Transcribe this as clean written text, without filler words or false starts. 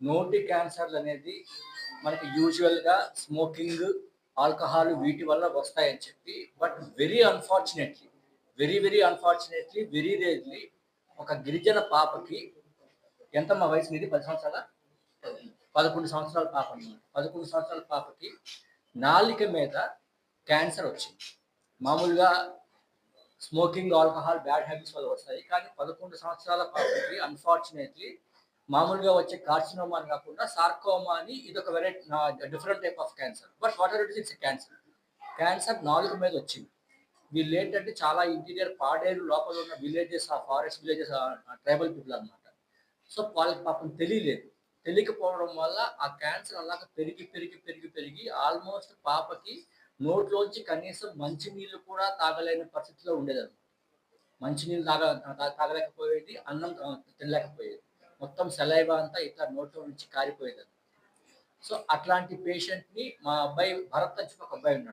నోటి క్యాన్సర్లు అనేది మనకి యూజువల్‌గా స్మోకింగ్, ఆల్కహాల్ వీటి వల్ల వస్తాయని చెప్పి but very unfortunately, very rarely ఒక గిరిజన పాపకి ఎంతమ్మా వయసు మీది? 10 సంవత్సరాలా? 11 సంవత్సరాల పాప అన్నమాట. 11 సంవత్సరాల పాపకి నాలిక మీద క్యాన్సర్ వచ్చింది. మామూలుగా స్మోకింగ్, ఆల్కహాల్ బ్యాడ్ హ్యాబిట్స్ వల్ల వస్తాయి. కానీ 11 సంవత్సరాల పాపకి అన్‌ఫార్చునేట్‌లీ మామూలుగా వచ్చే కార్సినోమా అని కాకుండా సార్కోమా అని ఇదొక different type of cancer. But whatever it is it's a cancer. Cancer నాలుక మీద వచ్చింది. వీళ్ళేంటంటే చాలా ఇంటీరియర్ పాడేరు లోపల ఉన్న విలేజెస్, ఆ ఫారెస్ట్ విలేజెస్, ట్రైబల్ పీపుల్ అన్నమాట. సో వాళ్ళకి పాపం తెలియలేదు. తెలియకపోవడం వల్ల ఆ క్యాన్సర్ అలాగా పెరిగి ఆల్మోస్ట్ పాపకి నోట్లోంచి కనీసం మంచినీళ్ళు కూడా తాగలేని పరిస్థితిలో ఉండేదన్నమాట. మంచినీళ్ళు తాగలేకపోయేది. అన్నం తినలేకపోయేది. మొత్తం సలైవా అంతా ఇట్లా నోట్లో నుంచి కారిపోయేదన్నమాట. సో, అట్లాంటి పేషెంట్‌ని మా అబ్బాయి భరత్ అని చెప్పి ఒక అబ్బాయి ఉన్నాడు.